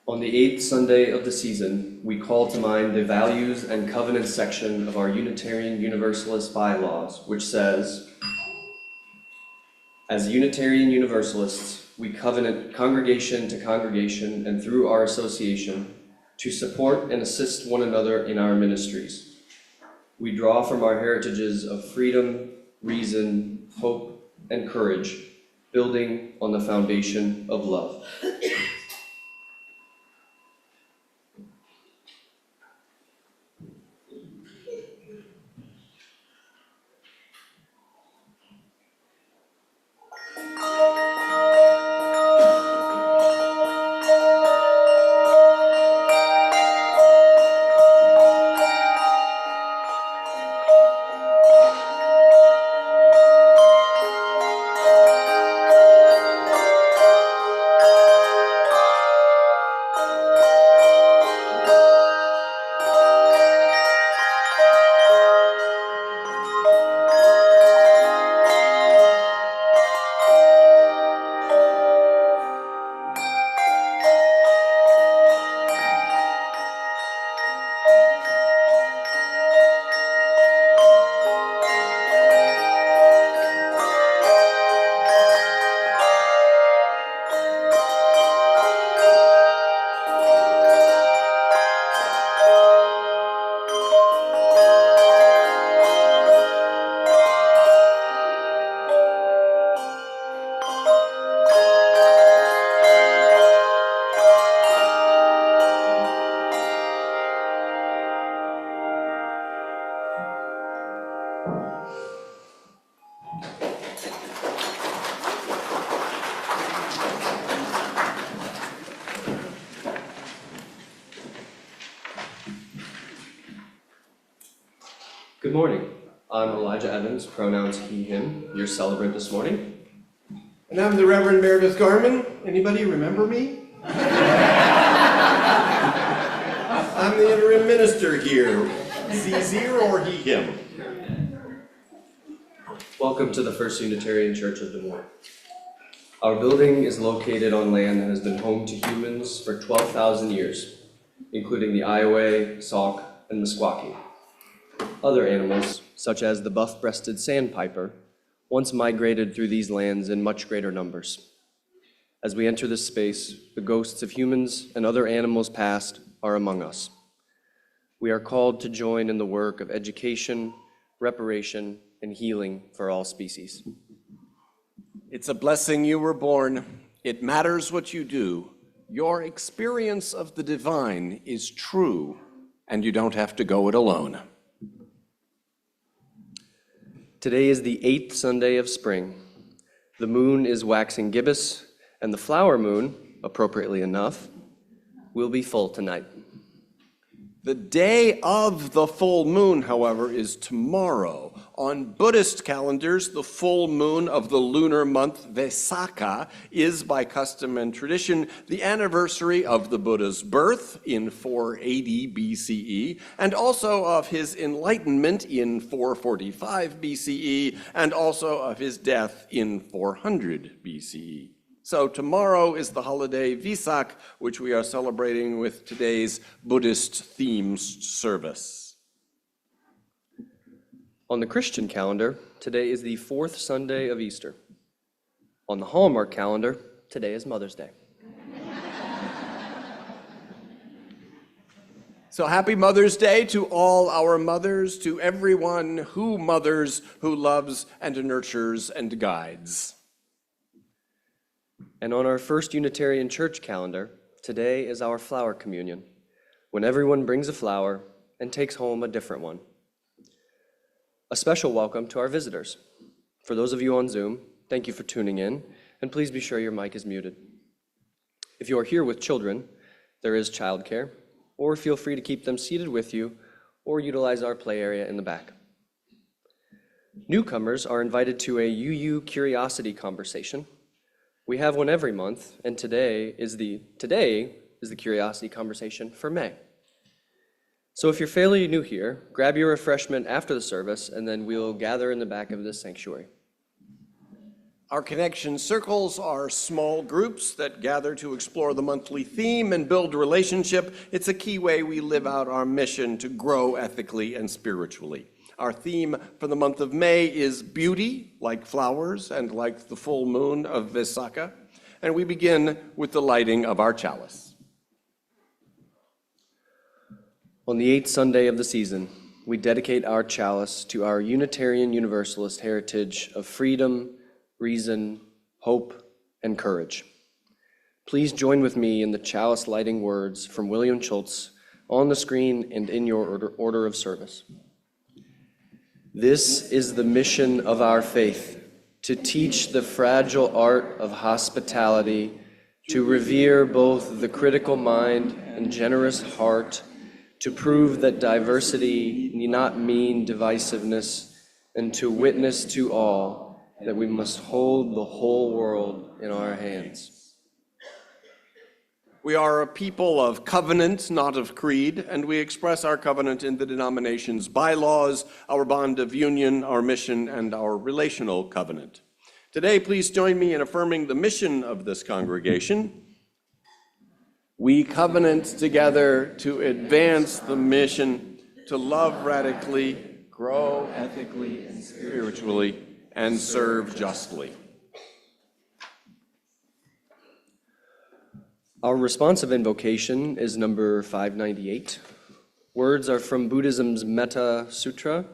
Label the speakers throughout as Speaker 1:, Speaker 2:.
Speaker 1: On the 8th Sunday of the season, we call to mind the values and covenants section of our Unitarian Universalist bylaws, which says, as Unitarian Universalists, we covenant congregation to congregation and through our association to support and assist one another in our ministries. We draw from our heritages of freedom, reason, hope, and courage, building on the foundation of love. Good morning. I'm Elijah Evans, pronouns he, him, your celebrant this morning.
Speaker 2: And I'm the Reverend Meredith Garmon. Anybody remember me? I'm the interim minister here. ZZ or he, him.
Speaker 1: Welcome to the First Unitarian Church of Des Moines. Our building is located on land that has been home to humans for 12,000 years, including the Iowa, Sauk, and Meskwaki. Other animals, such as the buff-breasted sandpiper, once migrated through these lands in much greater numbers. As we enter this space, the ghosts of humans and other animals past are among us. We are called to join in the work of education, reparation, and healing for all species.
Speaker 3: It's a blessing you were born. It matters what you do. Your experience of the divine is true, and you don't have to go it alone.
Speaker 1: Today is the 8th Sunday of spring. The moon is waxing gibbous, and the flower moon, appropriately enough, will be full tonight.
Speaker 3: The day of the full moon, however, is tomorrow. On Buddhist calendars, the full moon of the lunar month Vesakha is, by custom and tradition, the anniversary of the Buddha's birth in 480 BCE, and also of his enlightenment in 445 BCE, and also of his death in 400 BCE. So tomorrow is the holiday Vesak, which we are celebrating with today's Buddhist themed service.
Speaker 1: On the Christian calendar, today is the fourth Sunday of Easter. On the Hallmark calendar, today is Mother's Day.
Speaker 3: So happy Mother's Day to all our mothers, to everyone who mothers, who loves and nurtures and guides.
Speaker 1: And on our first Unitarian Church calendar, today is our flower communion, when everyone brings a flower and takes home a different one. A special welcome to our visitors. For those of you on Zoom, thank you for tuning in, and please be sure your mic is muted. If you are here with children, there is childcare, or feel free to keep them seated with you, or utilize our play area in the back. Newcomers are invited to a UU Curiosity conversation. We have one every month, and today is the Curiosity conversation for May. So if you're fairly new here, grab your refreshment after the service, and then we'll gather in the back of this sanctuary.
Speaker 3: Our connection circles are small groups that gather to explore the monthly theme and build a relationship. It's a key way we live out our mission to grow ethically and spiritually. Our theme for the month of May is beauty, like flowers and like the full moon of Vesakha. And we begin with the lighting of our chalice. On the 8th Sunday of the season, we dedicate our chalice to our Unitarian Universalist heritage of freedom, reason, hope, and courage. Please join with me in the chalice lighting words from William Schultz on the screen and in your order of service. This is the mission of our faith, to teach the fragile art of hospitality, to revere both the critical mind and generous heart, to prove that diversity need not mean divisiveness, and to witness to all that we must hold the whole world in our hands. We are a people of covenant, not of creed, and we express our covenant in the denomination's bylaws, our bond of union, our mission, and our relational covenant. Today, please join me in affirming the mission of this congregation. We covenant together to advance the mission to love radically, grow ethically and spiritually, and serve justly.
Speaker 1: Our responsive invocation is number 598. Words are from Buddhism's Metta Sutra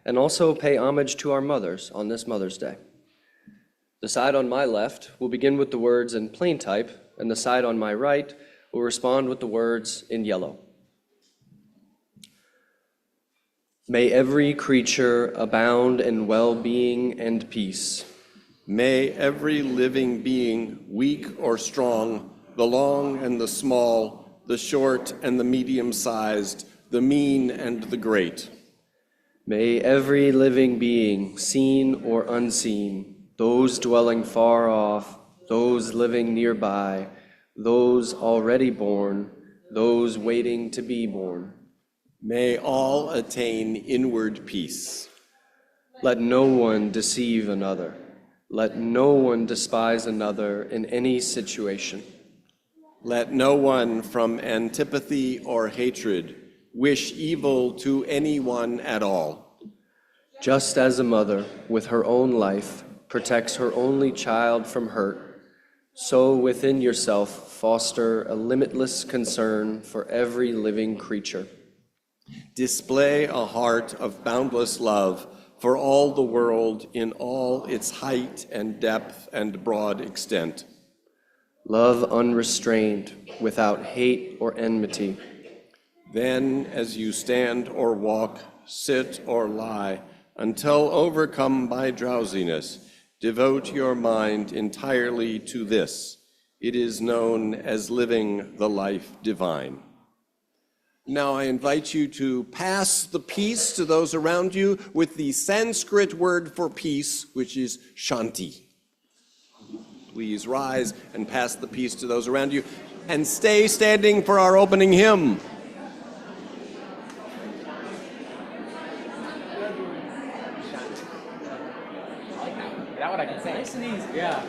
Speaker 1: and also pay homage to our mothers on this Mother's Day. The side on my left will begin with the words in plain type, and the side on my right will respond with the words in yellow. May every creature abound in well-being and peace.
Speaker 3: May every living being, weak or strong, the long and the small, the short and the medium-sized, the mean and the great.
Speaker 1: May every living being, seen or unseen, those dwelling far off, those living nearby, those already born, those waiting to be born.
Speaker 3: May all attain inward peace.
Speaker 1: Let no one deceive another. Let no one despise another in any situation.
Speaker 3: Let no one from antipathy or hatred wish evil to anyone at all.
Speaker 1: Just as a mother, with her own life, protects her only child from hurt, so within yourself foster a limitless concern for every living creature.
Speaker 3: Display a heart of boundless love for all the world in all its height and depth and broad extent.
Speaker 1: Love unrestrained, without hate or enmity.
Speaker 3: Then, as you stand or walk, sit or lie, until overcome by drowsiness, devote your mind entirely to this. It is known as living the life divine.
Speaker 2: Now I invite you to pass the peace to those around you with the Sanskrit word for peace, which is shanti. Please rise and pass the peace to those around you, and stay standing for our opening hymn.
Speaker 4: Is that what I can say? Nice and easy, yeah.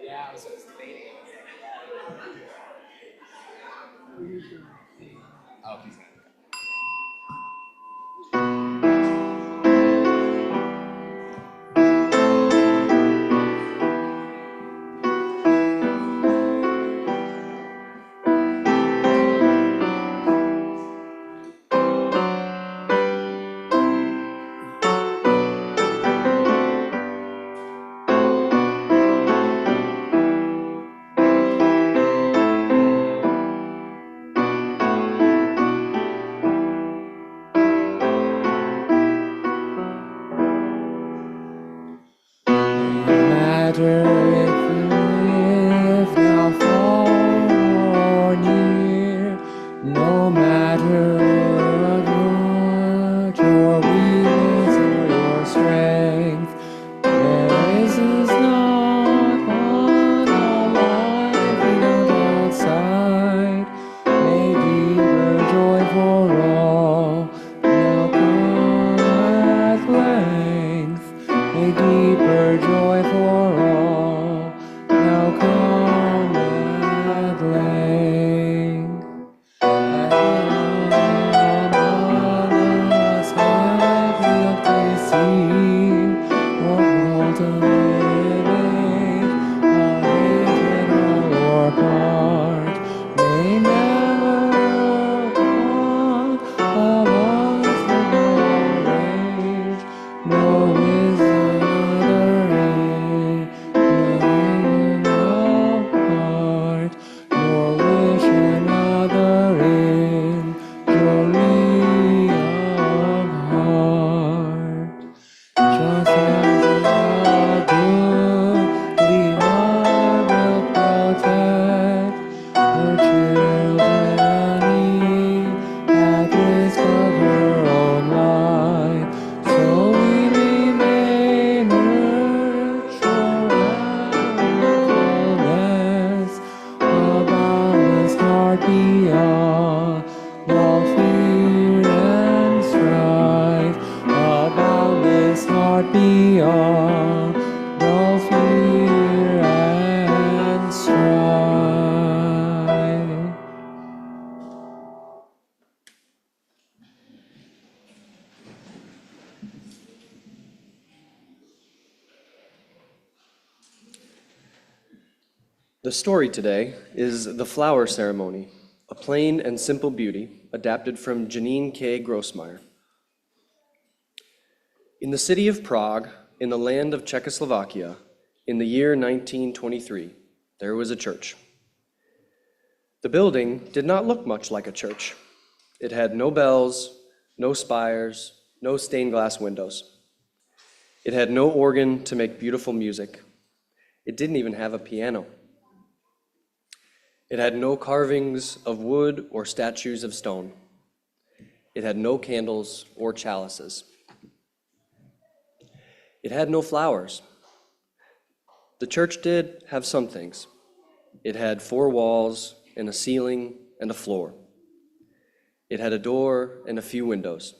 Speaker 4: Yeah, I was just debating. Oh, he's gonna.
Speaker 1: The story today is The Flower Ceremony, a plain and simple beauty adapted from Janine K. Grossmeyer. In the city of Prague, in the land of Czechoslovakia, in the year 1923, there was a church. The building did not look much like a church. It had no bells, no spires, no stained glass windows. It had no organ to make beautiful music. It didn't even have a piano. It had no carvings of wood or statues of stone. It had no candles or chalices. It had no flowers. The church did have some things. It had 4 walls and a ceiling and a floor. It had a door and a few windows.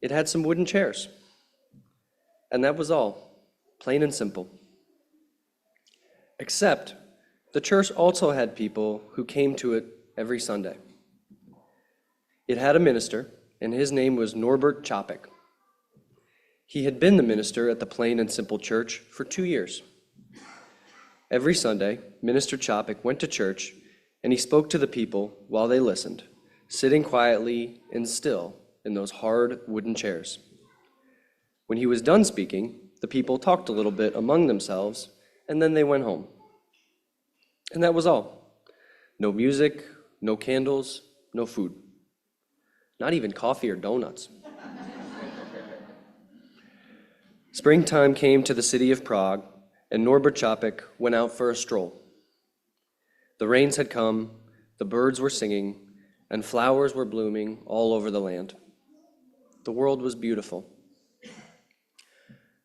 Speaker 1: It had some wooden chairs. And that was all, plain and simple. Except the church also had people who came to it every Sunday. It had a minister, and his name was Norbert Čapek. He had been the minister at the plain and simple church for 2 years. Every Sunday, Minister Čapek went to church, and he spoke to the people while they listened, sitting quietly and still in those hard wooden chairs. When he was done speaking, the people talked a little bit among themselves, and then they went home. And that was all. No music, no candles, no food.
Speaker 3: not even coffee or donuts. Springtime came to the city of Prague, and Norbert Čapek went out for a stroll. The rains had come, the birds were singing, and flowers were blooming all over the land. The world was beautiful.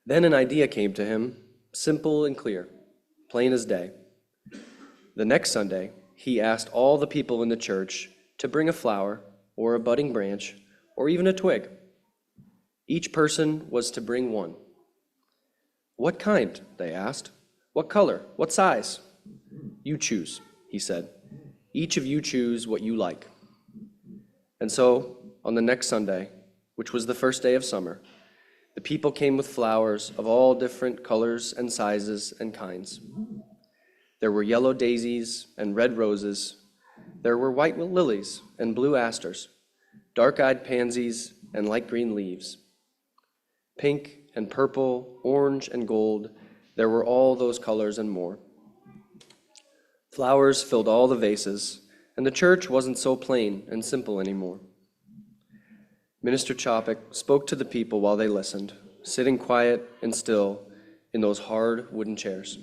Speaker 3: Then an idea came to him, simple and clear, plain as day. The next Sunday, he asked all the people in the church to bring a flower or a budding branch or even a twig. Each person was to bring one. What kind? They asked. What color? What size? You choose, he said. Each of you choose what you like. And so, on the next Sunday, which was the first day of summer, the people came with flowers of all different colors and sizes and kinds. There were yellow daisies and red roses. There were white lilies and blue asters, dark-eyed pansies and light green leaves. Pink and purple, orange and gold, there were all those colors and more. Flowers filled all the vases, and the church wasn't so plain and simple anymore. Minister Čapek spoke to the people while they listened, sitting quiet and still in those hard wooden chairs.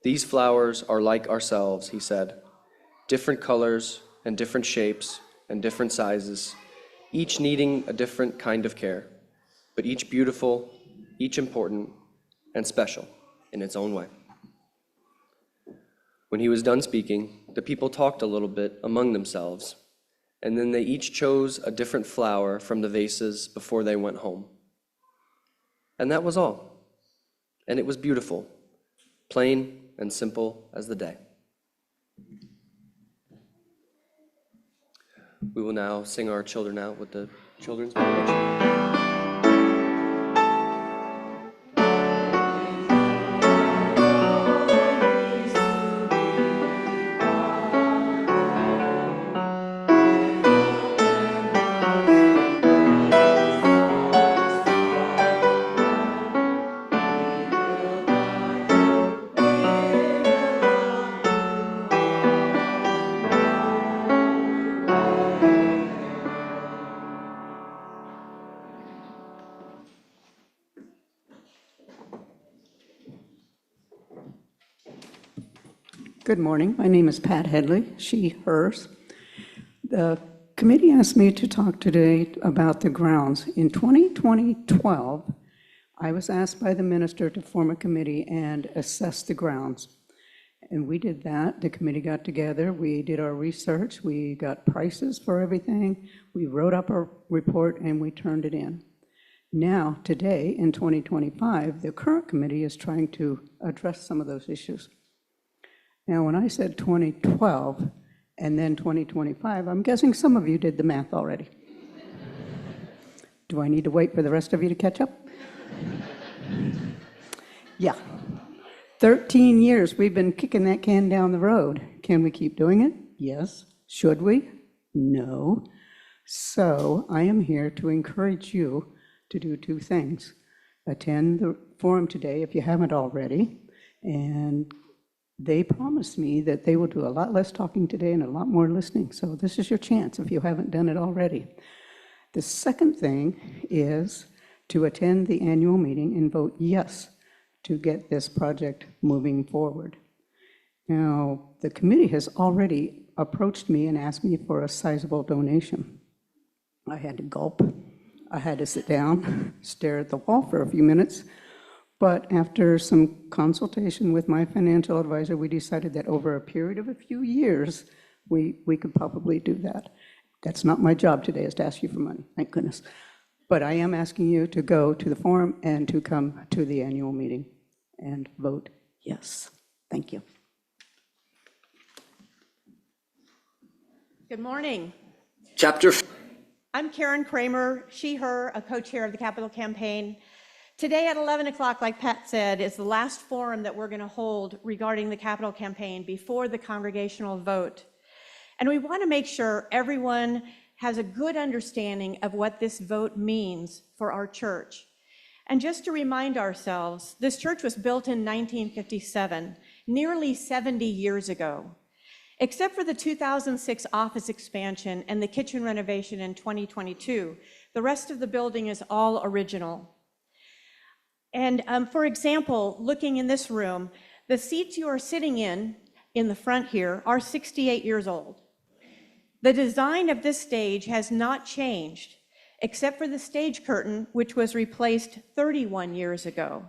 Speaker 3: These flowers are like ourselves, he said, different colors and different shapes and different sizes, each needing a different kind of care, but each beautiful, each important, and special in its own way. When he was done speaking, the people talked a little bit among themselves, and then they each chose a different flower from the vases before they went home. And that was all. And it was beautiful, plain and simple as the day. We will now sing our children out with the children's benediction.
Speaker 5: Good morning. My name is Pat Headley, she, hers. The committee asked me to talk today about the grounds. In 2012, I was asked by the minister to form a committee and assess the grounds. And we did that. The committee got together. We did our research. We got prices for everything. We wrote up our report and we turned it in. Now, today, in 2025, the current committee is trying to address some of those issues. Now, when I said 2012 and then 2025, I'm guessing some of you did the math already. Do I need to wait for the rest of you to catch up? Yeah. 13 years we've been kicking that can down the road. Can we keep doing it? Yes. Should we? No. So I am here to encourage you to do two things. Attend the forum today if you haven't already, and they promised me that they will do a lot less talking today and a lot more listening. So this is your chance if you haven't done it already. The second thing is to attend the annual meeting and vote yes to get this project moving forward. Now, the committee has already approached me and asked me for a sizable donation. I had to gulp. I had to sit down, stare at the wall for a few minutes. But after some consultation with my financial advisor, we decided that over a period of a few years, we could probably do that. That's not my job today, is to ask you for money, thank goodness. But I am asking you to go to the forum and to come to the annual meeting and vote yes. Thank you.
Speaker 6: Good morning.
Speaker 3: Chapter.
Speaker 6: I'm Karen Kramer, she, her, a co-chair of the Capital Campaign. Today at 11 o'clock, like Pat said, is the last forum that we're going to hold regarding the Capital Campaign before the congregational vote. And we want to make sure everyone has a good understanding of what this vote means for our church. And just to remind ourselves, this church was built in 1957, nearly 70 years ago. Except for the 2006 office expansion and the kitchen renovation in 2022, the rest of the building is all original. And for example, looking in this room, the seats you are sitting in the front here, are 68 years old. The design of this stage has not changed, except for the stage curtain, which was replaced 31 years ago.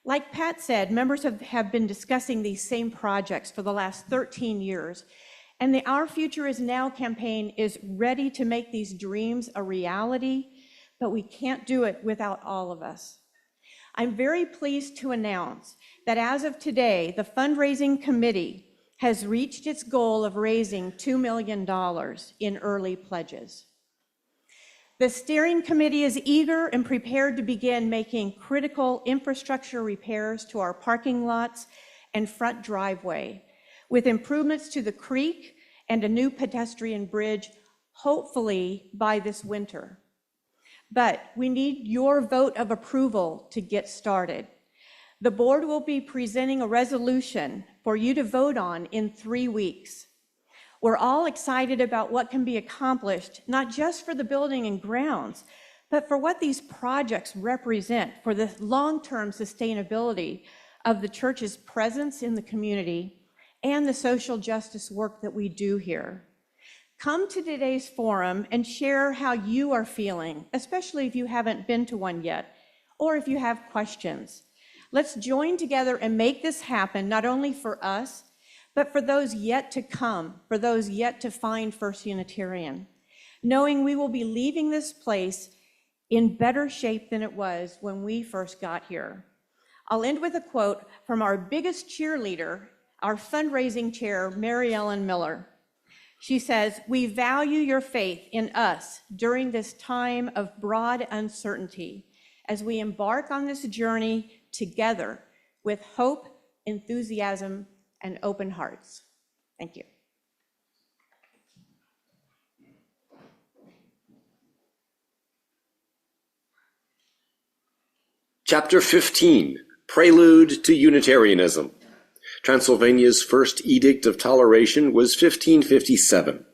Speaker 6: Like Pat said, members have been discussing these same projects for the last 13 years, and the Our Future Is Now campaign is ready to make these dreams a reality, but we can't do it without all of us. I'm very pleased to announce that as of today, the fundraising committee has reached its goal of raising $2 million in early pledges. The steering committee is eager and prepared to begin making critical infrastructure repairs to our parking lots and front driveway, with improvements to the creek and a new pedestrian bridge, hopefully by this winter. But we need your vote of approval to get started. The board will be presenting a resolution for you to vote on in 3 weeks. We're all excited about what can be accomplished, not just for the building and grounds, but for what these projects represent for the long-term sustainability of the church's presence in the community and the social justice work that we do here. Come to today's forum and share how you are feeling, especially if you haven't been to one yet, or if you have questions. Let's join together and make this happen, not only for us, but for those yet to come, for those yet to find First Unitarian, knowing we will be leaving this place in better shape than it was when we first got here. I'll end with a quote from our biggest cheerleader, our fundraising chair, Mary Ellen Miller. She says, "We value your faith in us during this time of broad uncertainty as we embark on this journey together with hope, enthusiasm, and open hearts." Thank you.
Speaker 2: Chapter 15, Prelude to Unitarianism. Transylvania's first Edict of Toleration was 1557.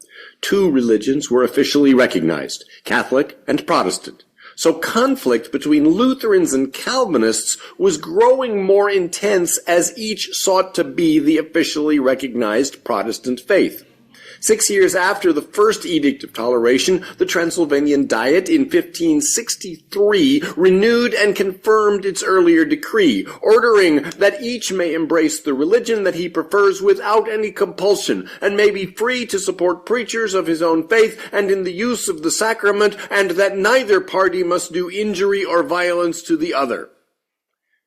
Speaker 2: 2 religions were officially recognized, Catholic and Protestant. So conflict between Lutherans and Calvinists was growing more intense as each sought to be the officially recognized Protestant faith. 6 years after the first Edict of Toleration, the Transylvanian Diet in 1563 renewed and confirmed its earlier decree, ordering that each may embrace the religion that he prefers without any compulsion, and may be free to support preachers of his own faith and in the use of the sacrament, and that neither party must do injury or violence to the other.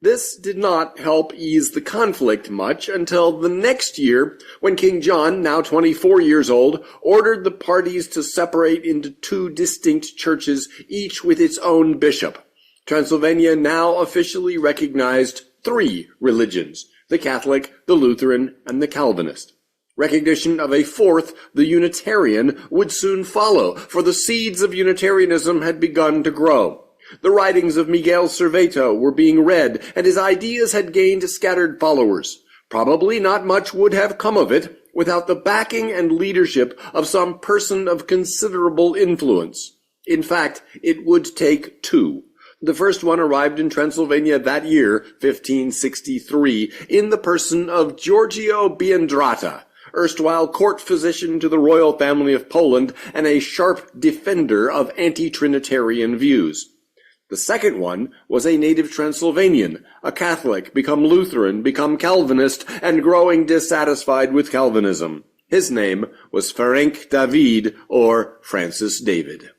Speaker 2: This did not help ease the conflict much until the next year, when King John, now 24 years old, ordered the parties to separate into 2 distinct churches, each with its own bishop. Transylvania now officially recognized 3 religions: the Catholic, the Lutheran, and the Calvinist. Recognition of a 4th, the Unitarian, would soon follow, for the seeds of Unitarianism had begun to grow. The writings of Miguel Serveto were being read, and his ideas had gained scattered followers. Probably not much would have come of it without the backing and leadership of some person of considerable influence. In fact, it would take 2. The first one arrived in Transylvania that year, 1563, in the person of Giorgio Biandrata, erstwhile court physician to the royal family of Poland and a sharp defender of anti-Trinitarian views. The second one was a native Transylvanian, a Catholic, become Lutheran, become Calvinist, and growing dissatisfied with Calvinism. His name was Ferenc David, or Francis David.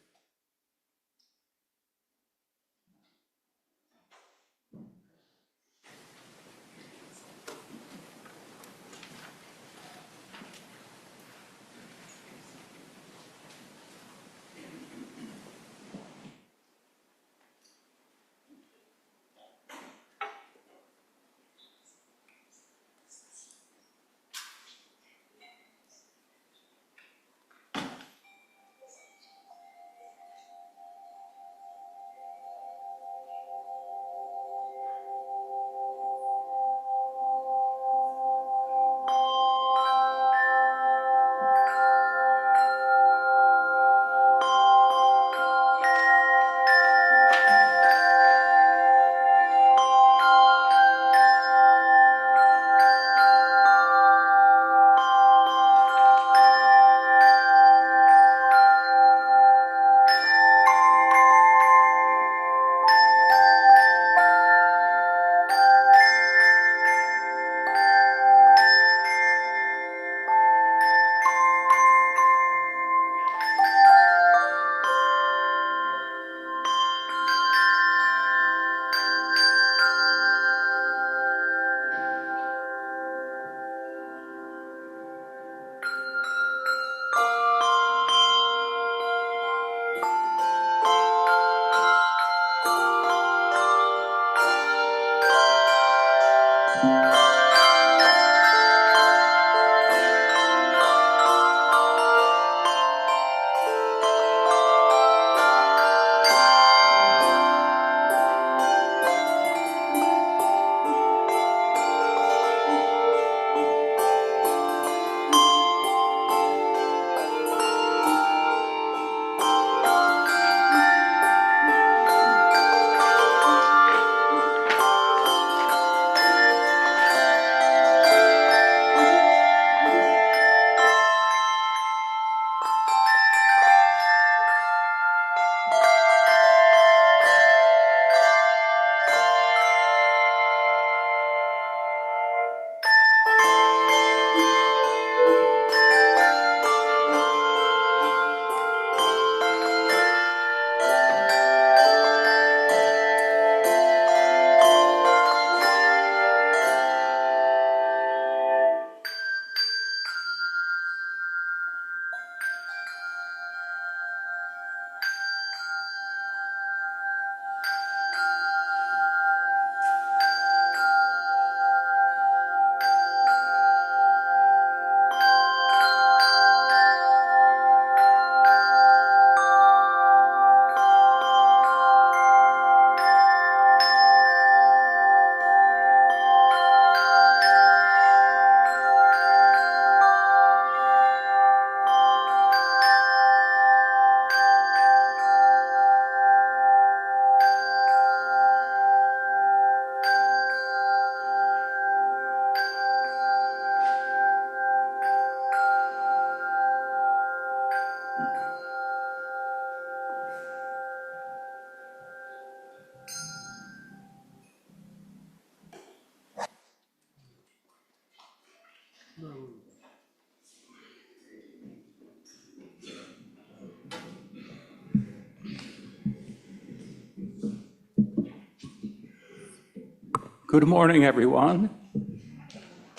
Speaker 7: Good morning, everyone.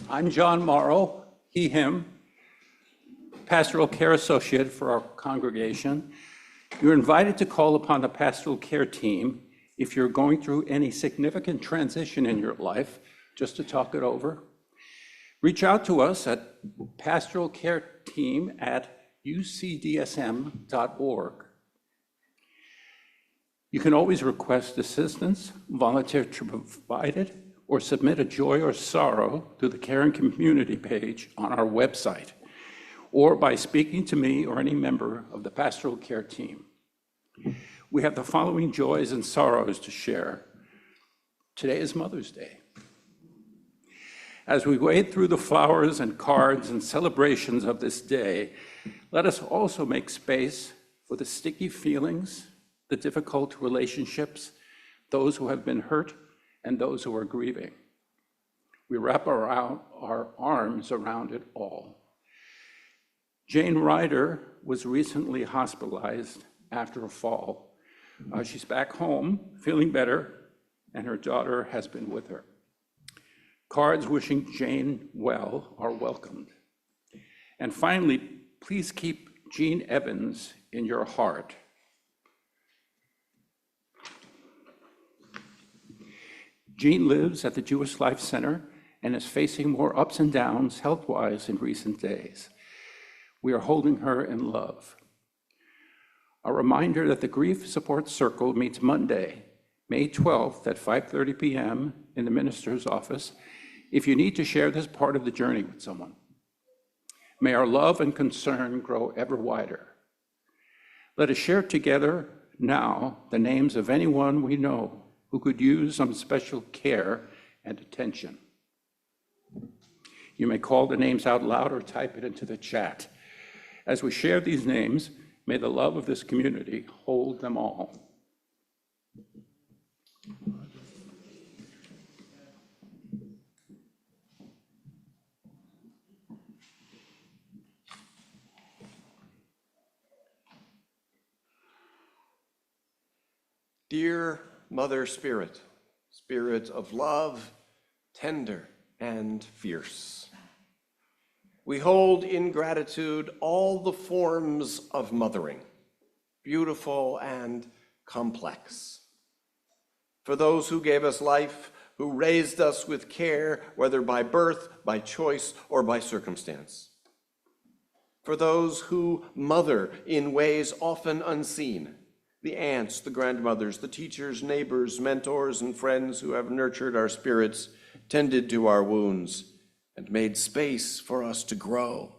Speaker 7: I'm John Morrow, he, him, Pastoral Care Associate for our congregation. You're invited to call upon the Pastoral Care team if you're going through any significant transition in your life, just to talk it over. Reach out to us at pastoralcareteam@ucdsm.org. You can always request assistance, volunteer to provide it, or submit a joy or sorrow through the Care and Community page on our website, or by speaking to me or any member of the Pastoral Care team. We have the following joys and sorrows to share. Today is Mother's Day. As we wade through the flowers and cards and celebrations of this day, let us also make space for the sticky feelings, the difficult relationships, those who have been hurt, and those who are grieving. We wrap our arms around it all. Jane Ryder was recently hospitalized after a fall. She's back home, feeling better, and her daughter has been with her. Cards wishing Jane well are welcomed. And finally, please keep Jean Evans in your heart. Jean lives at the Jewish Life Center and is facing more ups and downs health-wise in recent days. We are holding her in love. A reminder that the Grief Support Circle meets Monday, May 12th at 5:30 p.m. in the minister's office if you need to share this part of the journey with someone. May our love and concern grow ever wider. Let us share together now the names of anyone we know who could use some special care and attention. You may call the names out loud or type it into the chat. As we share these names, may the love of this community hold them all.
Speaker 2: Dear Mother Spirit, Spirit of love, tender and fierce, we hold in gratitude all the forms of mothering, beautiful and complex. For those who gave us life, who raised us with care, whether by birth, by choice, or by circumstance. For those who mother in ways often unseen, the aunts, the grandmothers, the teachers, neighbors, mentors, and friends who have nurtured our spirits, tended to our wounds, and made space for us to grow.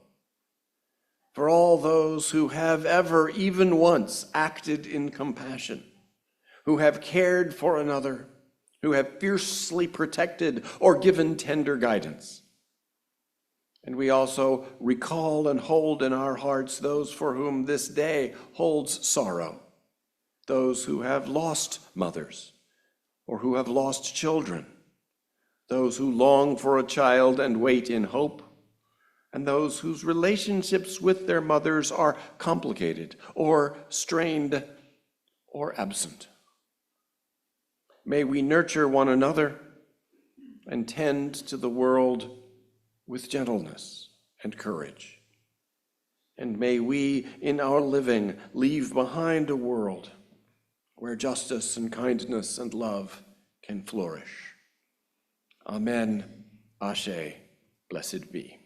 Speaker 2: For all those who have ever, even once, acted in compassion, who have cared for another, who have fiercely protected or given tender guidance. And we also recall and hold in our hearts those for whom this day holds sorrow, those who have lost mothers or who have lost children, those who long for a child and wait in hope, and those whose relationships with their mothers are complicated or strained or absent. May we nurture one another and tend to the world with gentleness and courage. And may we, in our living, leave behind a world where justice and kindness and love can flourish. Amen. Ashe. Blessed be.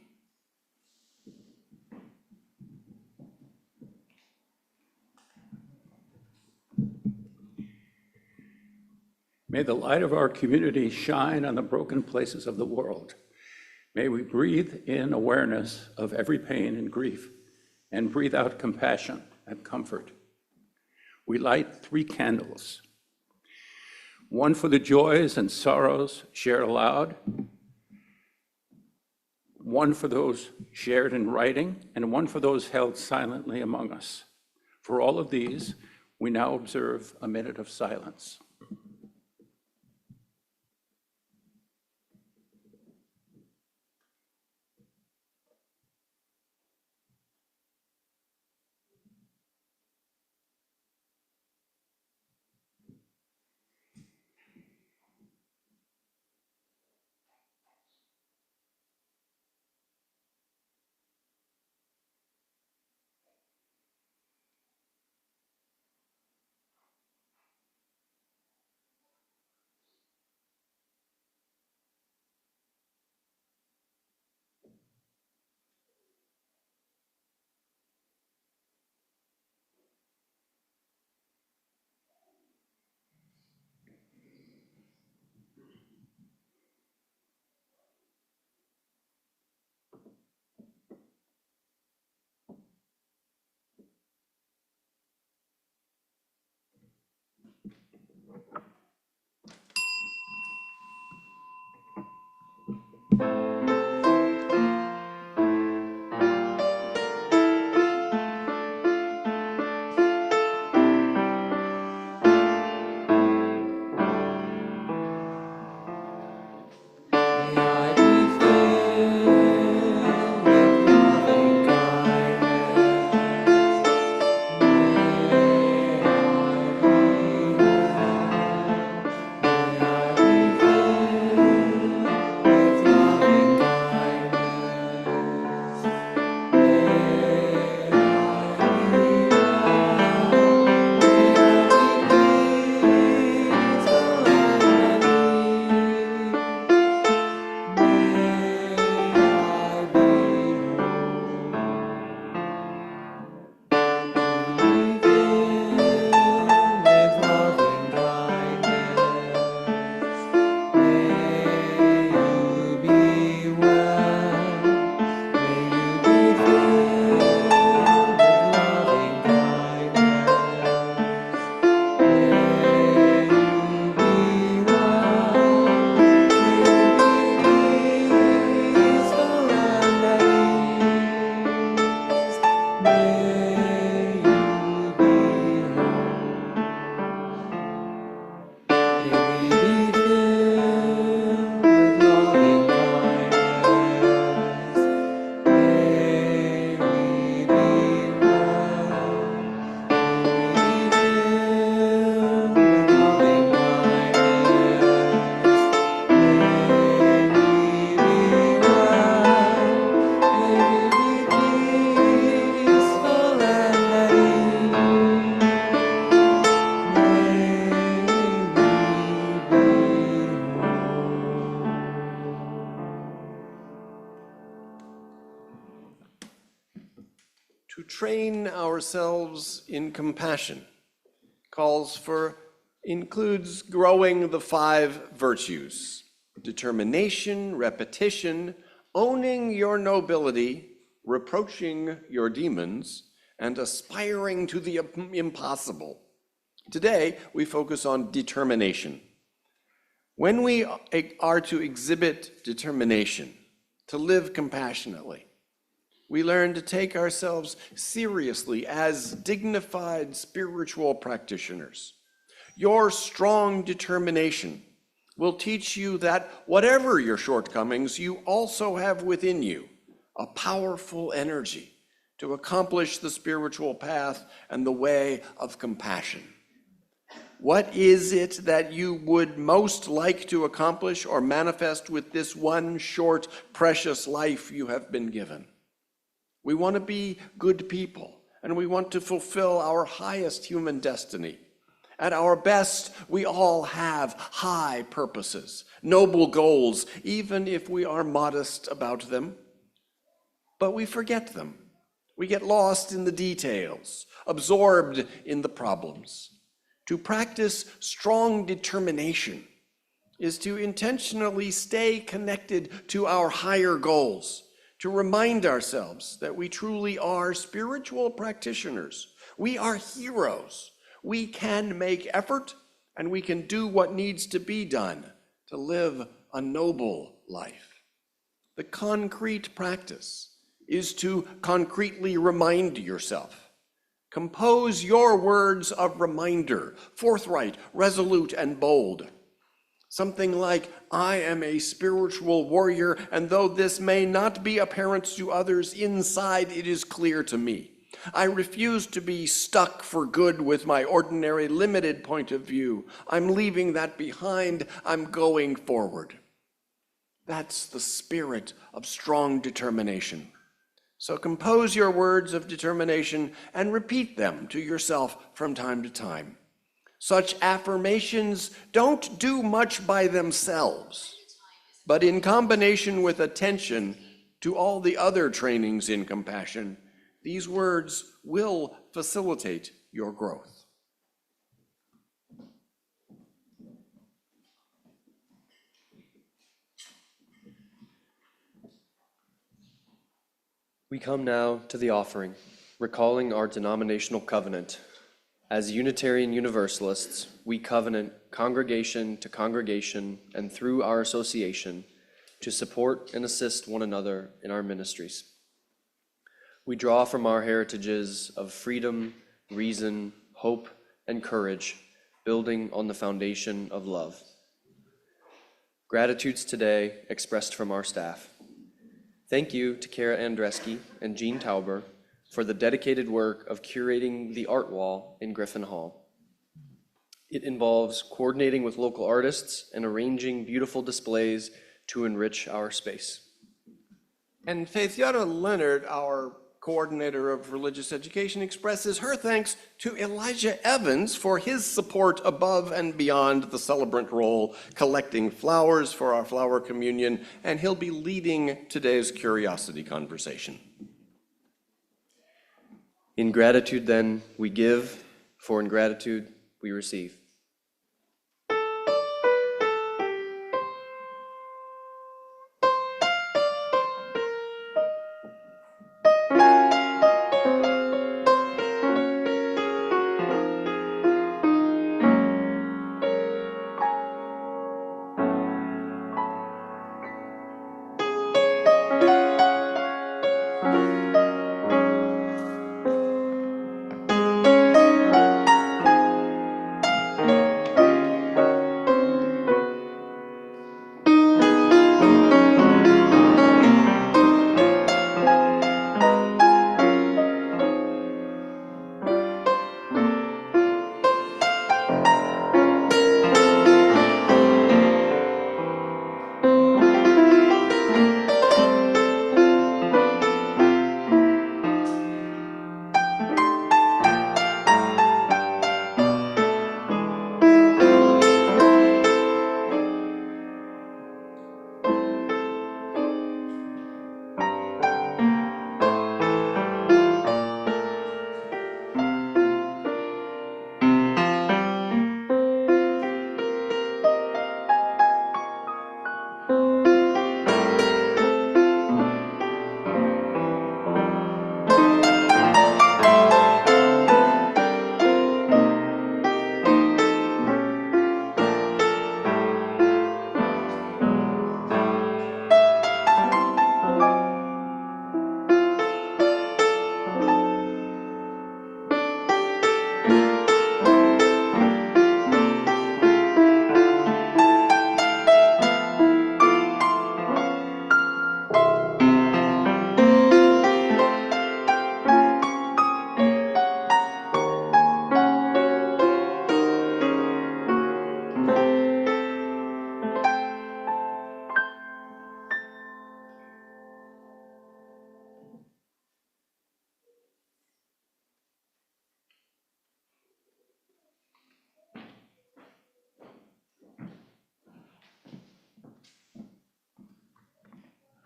Speaker 7: May the light of our community shine on the broken places of the world. May we breathe in awareness of every pain and grief and breathe out compassion and comfort. We light 3 candles, one for the joys and sorrows shared aloud, one for those shared in writing, and one for those held silently among us. For all of these, we now observe a minute of silence.
Speaker 2: To train ourselves in compassion includes growing the 5 virtues: determination, repetition, owning your nobility, reproaching your demons, and aspiring to the impossible. Today, we focus on determination. When we are to exhibit determination, to live compassionately, we learn to take ourselves seriously as dignified spiritual practitioners. Your strong determination will teach you that whatever your shortcomings, you also have within you a powerful energy to accomplish the spiritual path and the way of compassion. What is it that you would most like to accomplish or manifest with this one short, precious life you have been given? We want to be good people, and we want to fulfill our highest human destiny. At our best, we all have high purposes, noble goals, even if we are modest about them. But we forget them. We get lost in the details, absorbed in the problems. To practice strong determination is to intentionally stay connected to our higher goals, to remind ourselves that we truly are spiritual practitioners. We are heroes. We can make effort, and we can do what needs to be done to live a noble life. The concrete practice is to concretely remind yourself. Compose your words of reminder, forthright, resolute, and bold. Something like, I am a spiritual warrior, and though this may not be apparent to others, inside it is clear to me. I refuse to be stuck for good with my ordinary limited point of view. I'm leaving that behind. I'm going forward. That's the spirit of strong determination. So compose your words of determination and repeat them to yourself from time to time. Such affirmations don't do much by themselves, but in combination with attention to all the other trainings in compassion, these words will facilitate your growth.
Speaker 3: We come now to the offering, recalling our denominational covenant. As Unitarian Universalists, we covenant congregation to congregation and through our association to support and assist one another in our ministries. We draw from our heritages of freedom, reason, hope, and courage, building on the foundation of love. Gratitudes today expressed from our staff. Thank you to Kara Andreski and Jean Tauber for the dedicated work of curating the art wall in Griffin Hall. It involves coordinating with local artists and arranging beautiful displays to enrich our space.
Speaker 2: And Faithiana Leonard, our coordinator of religious education, expresses her thanks to Elijah Evans for his support above and beyond the celebrant role, collecting flowers for our flower communion, and he'll be leading today's curiosity conversation.
Speaker 3: In gratitude, then, we give, for in gratitude, we receive.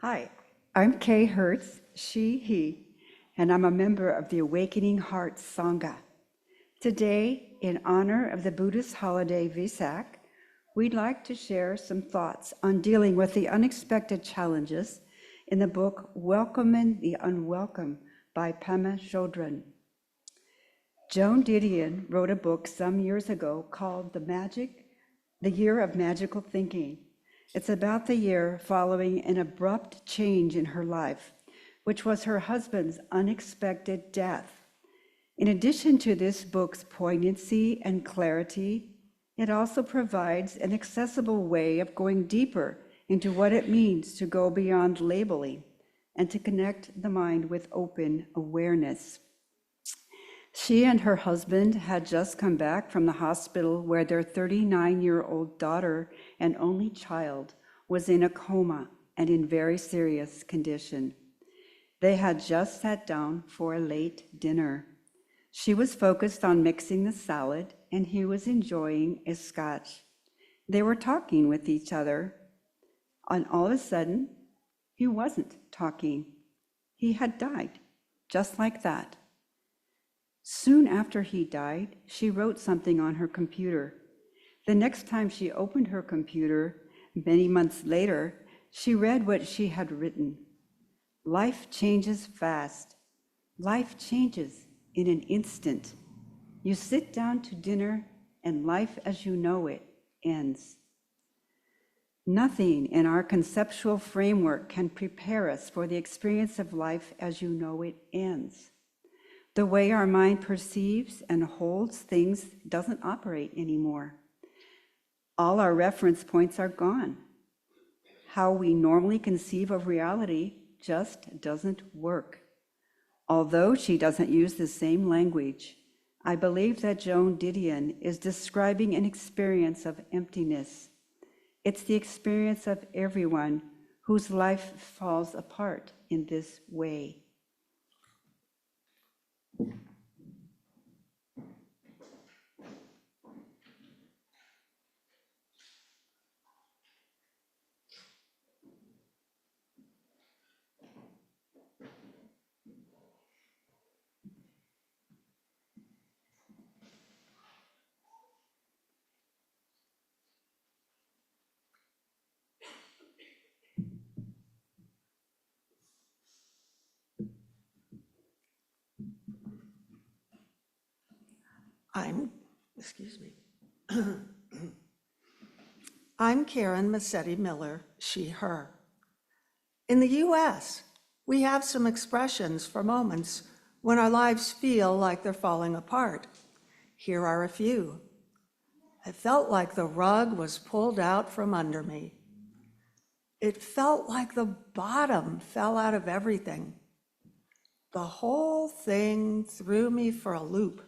Speaker 8: Hi, I'm Kay Hertz, she, he, and I'm a member of the Awakening Heart Sangha. Today, in honor of the Buddhist holiday Vesak, we'd like to share some thoughts on dealing with the unexpected challenges in the book Welcoming the Unwelcome by Pema Chodron. Joan Didion wrote a book some years ago called The Year of Magical Thinking. It's about the year following an abrupt change in her life, which was her husband's unexpected death. In addition to this book's poignancy and clarity, it also provides an accessible way of going deeper into what it means to go beyond labeling and to connect the mind with open awareness. She and her husband had just come back from the hospital where their 39-year-old daughter and only child was in a coma and in very serious condition. They had just sat down for a late dinner. She was focused on mixing the salad, and he was enjoying a scotch. They were talking with each other, and all of a sudden, he wasn't talking. He had died, just like that. Soon after he died, she wrote something on her computer. The next time she opened her computer, many months later, she read what she had written. Life changes fast. Life changes in an instant. You sit down to dinner and life as you know it ends. Nothing in our conceptual framework can prepare us for the experience of life as you know it ends. The way our mind perceives and holds things doesn't operate anymore. All our reference points are gone. How we normally conceive of reality just doesn't work. Although she doesn't use the same language, I believe that Joan Didion is describing an experience of emptiness. It's the experience of everyone whose life falls apart in this way.
Speaker 9: I'm Karen Massetti Miller, she, her. In the US, we have some expressions for moments when our lives feel like they're falling apart. Here are a few. I felt like the rug was pulled out from under me. It felt like the bottom fell out of everything. The whole thing threw me for a loop.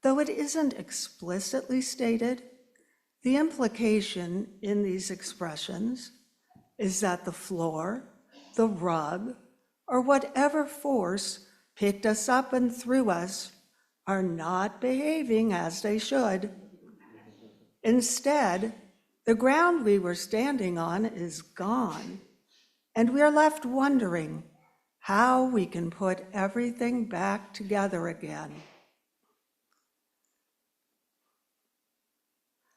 Speaker 9: Though it isn't explicitly stated, the implication in these expressions is that the floor, the rug, or whatever force picked us up and threw us are not behaving as they should. Instead, the ground we were standing on is gone, and we are left wondering how we can put everything back together again.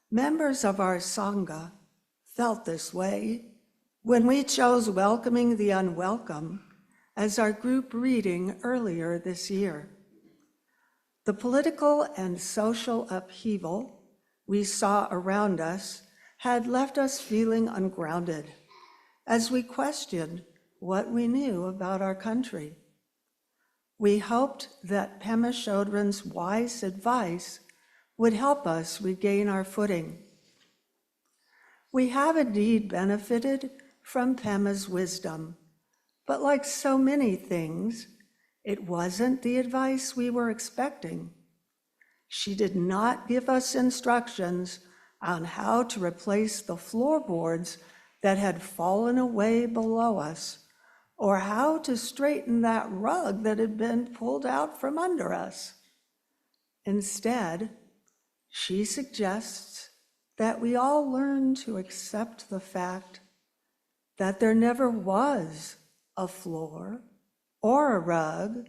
Speaker 9: Members of our Sangha felt this way when we chose welcoming the unwelcome as our group reading earlier this year. The political and social upheaval we saw around us had left us feeling ungrounded as we questioned what we knew about our country. We hoped that Pema Chodron's wise advice would help us regain our footing. We have indeed benefited from Pema's wisdom, but like so many things, it wasn't the advice we were expecting. She did not give us instructions on how to replace the floorboards that had fallen away below us, or how to straighten that rug that had been pulled out from under us. Instead, she suggests that we all learn to accept the fact that there never was a floor or a rug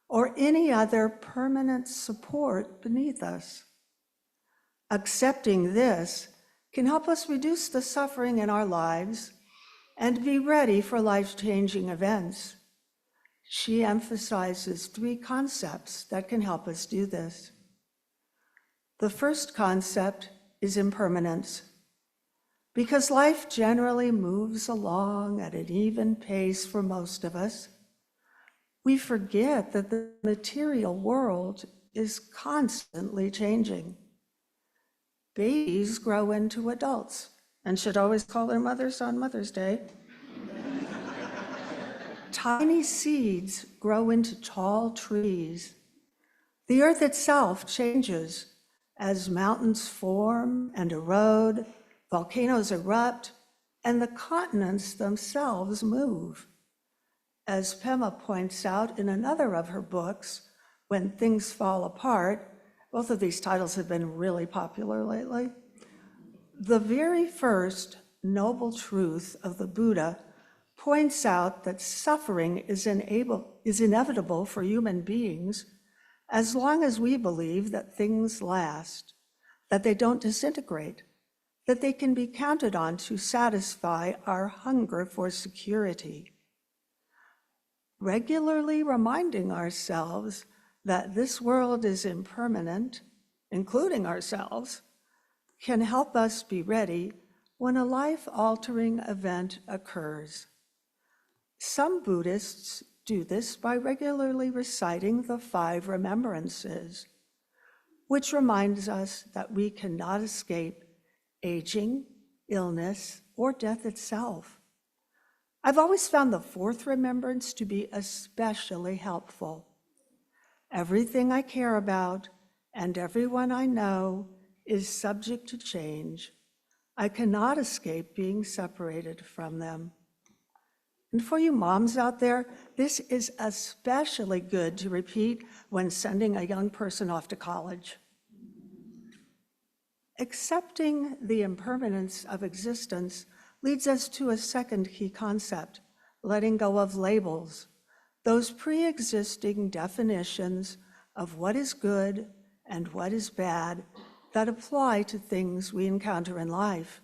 Speaker 9: or any other permanent support beneath us. Accepting this can help us reduce the suffering in our lives and be ready for life-changing events. She emphasizes 3 concepts that can help us do this. The first concept is impermanence. Because life generally moves along at an even pace for most of us, we forget that the material world is constantly changing. Babies grow into adults and should always call their mothers on Mother's Day. Tiny seeds grow into tall trees. The earth itself changes as mountains form and erode, volcanoes erupt, and the continents themselves move. As Pema points out in another of her books, When Things Fall Apart, both of these titles have been really popular lately, the very first noble truth of the Buddha points out that suffering is inevitable for human beings as long as we believe that things last, that they don't disintegrate, that they can be counted on to satisfy our hunger for security. Regularly reminding ourselves that this world is impermanent, including ourselves, can help us be ready when a life-altering event occurs. Some Buddhists do this by regularly reciting the 5 remembrances, which reminds us that we cannot escape aging, illness, or death itself. I've always found the 4th remembrance to be especially helpful. Everything I care about and everyone I know is subject to change. I cannot escape being separated from them. And for you moms out there, this is especially good to repeat when sending a young person off to college. Accepting the impermanence of existence leads us to a second key concept, letting go of labels, those pre-existing definitions of what is good and what is bad that apply to things we encounter in life.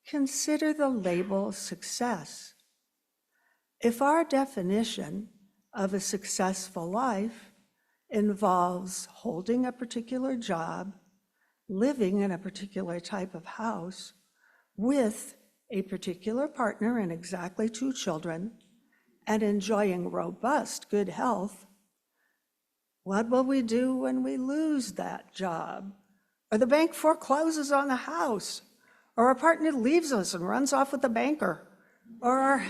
Speaker 9: Consider the label success. If our definition of a successful life involves holding a particular job, living in a particular type of house, with a particular partner and exactly 2 children, and enjoying robust good health, what will we do when we lose that job? Or the bank forecloses on the house? Or our partner leaves us and runs off with the banker? Or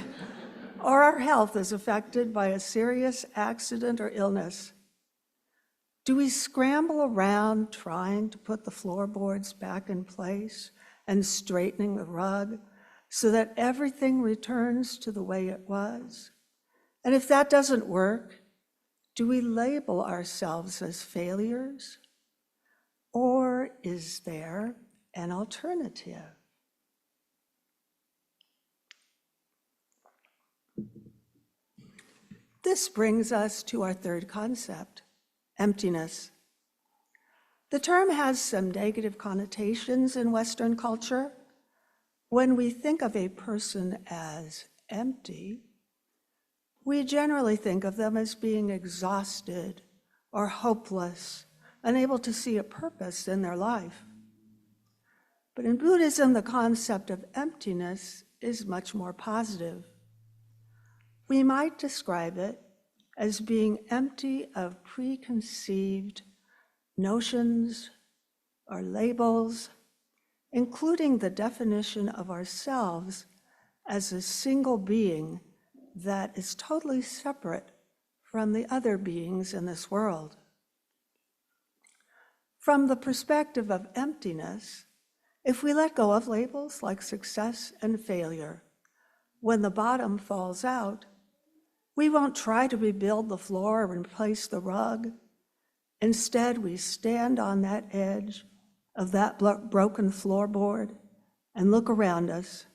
Speaker 9: our health is affected by a serious accident or illness? Do we scramble around trying to put the floorboards back in place and straightening the rug so that everything returns to the way it was? And if that doesn't work, do we label ourselves as failures? Or is there an alternative? This brings us to our 3rd concept, emptiness. The term has some negative connotations in Western culture. When we think of a person as empty, we generally think of them as being exhausted or hopeless, unable to see a purpose in their life. But in Buddhism, the concept of emptiness is much more positive. We might describe it as being empty of preconceived notions or labels, including the definition of ourselves as a single being that is totally separate from the other beings in this world. From the perspective of emptiness, if we let go of labels like success and failure, when the bottom falls out, we won't try to rebuild the floor or replace the rug. Instead, we stand on that edge of that broken floorboard and look around us,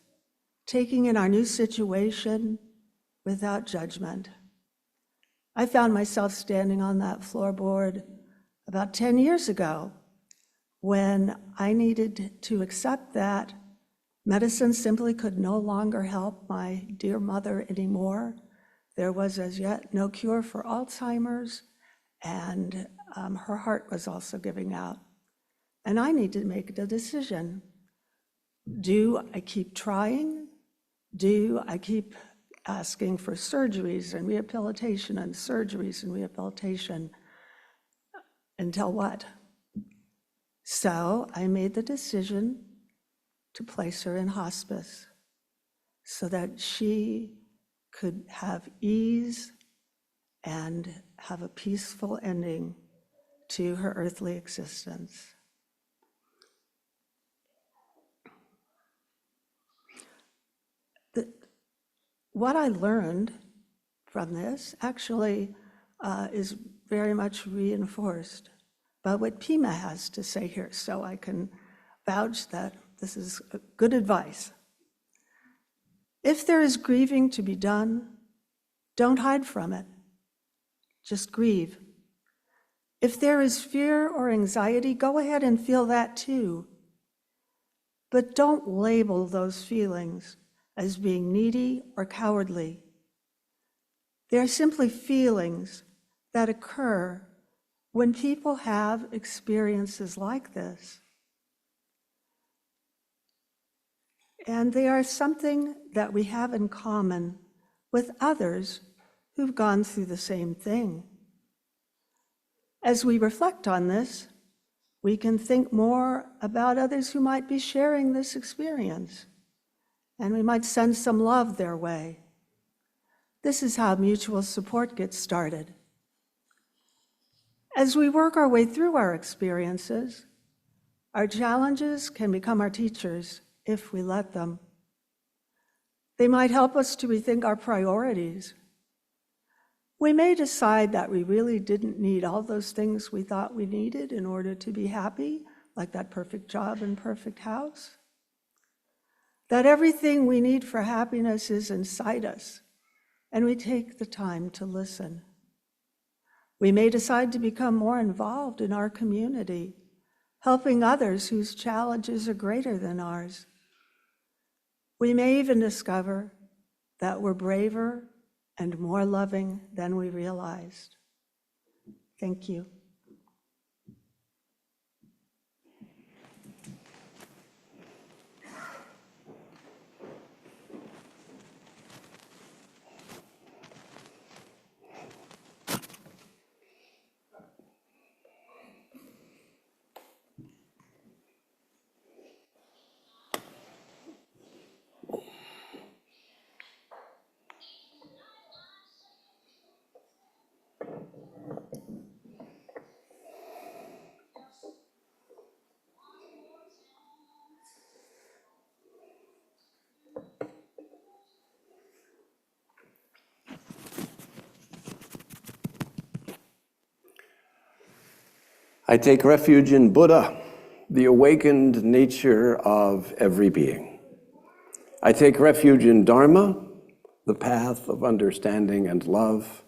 Speaker 9: taking in our new situation without judgment. I found myself standing on that floorboard about 10 years ago when I needed to accept that medicine simply could no longer help my dear mother anymore. There was as yet no cure for Alzheimer's, and her heart was also giving out. And I needed to make a decision. Do I keep trying? Do I keep asking for surgeries and rehabilitation and surgeries and rehabilitation until what? So I made the decision to place her in hospice so that she could have ease and have a peaceful ending to her earthly existence. What I learned from this actually is very much reinforced by what Pima has to say here, so I can vouch that this is good advice. If there is grieving to be done, don't hide from it. Just grieve. If there is fear or anxiety, go ahead and feel that too. But don't label those feelings as being needy or cowardly. They are simply feelings that occur when people have experiences like this. and they are something that we have in common with others who've gone through the same thing. As we reflect on this, we can think more about others who might be sharing this experience, and we might send some love their way. This is how mutual support gets started. As we work our way through our experiences, our challenges can become our teachers if we let them. They might help us to rethink our priorities. We may decide that we really didn't need all those things we thought we needed in order to be happy, like that perfect job and perfect house. That everything we need for happiness is inside us, and we take the time to listen. We may decide to become more involved in our community, helping others whose challenges are greater than ours. We may even discover that we're braver and more loving than we realized. Thank you.
Speaker 2: I take refuge in Buddha, the awakened nature of every being. I take refuge in Dharma, the path of understanding and love.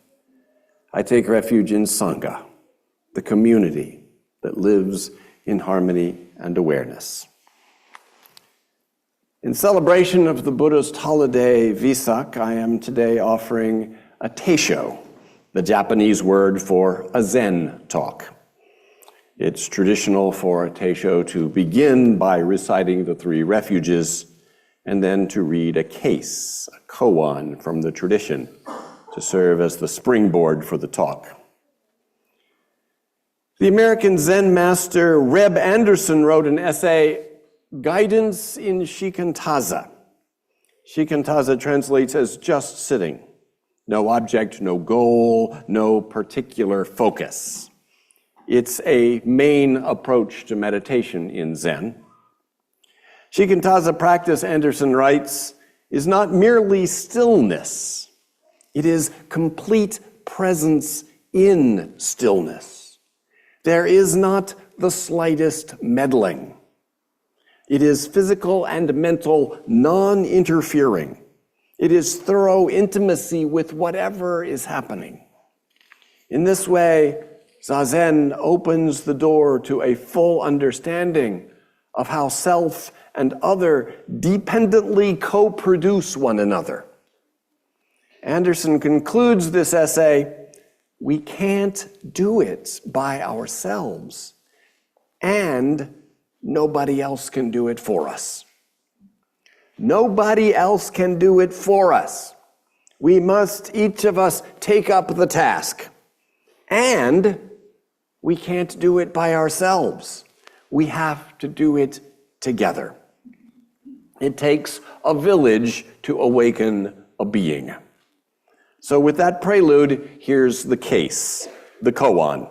Speaker 2: I take refuge in Sangha, the community that lives in harmony and awareness. In celebration of the Buddhist holiday Vesak, I am today offering a teisho, the Japanese word for a Zen talk. It's traditional for a teisho to begin by reciting the three refuges and then to read a case, a koan from the tradition, to serve as the springboard for the talk. The American Zen master Reb Anderson wrote an essay, Guidance in Shikantaza. Shikantaza translates as just sitting. No object, no goal, no particular focus. It's a main approach to meditation in Zen. Shikantaza practice, Anderson writes, is not merely stillness. It is complete presence in stillness. There is not the slightest meddling. It is physical and mental non-interfering. It is thorough intimacy with whatever is happening. In this way, Zazen opens the door to a full understanding of how self and other dependently co-produce one another. Anderson concludes this essay, we can't do it by ourselves, and nobody else can do it for us. Nobody else can do it for us. We must, each of us, take up the task. And we can't do it by ourselves. We have to do it together. It takes a village to awaken a being. So with that prelude, here's the case, the koan.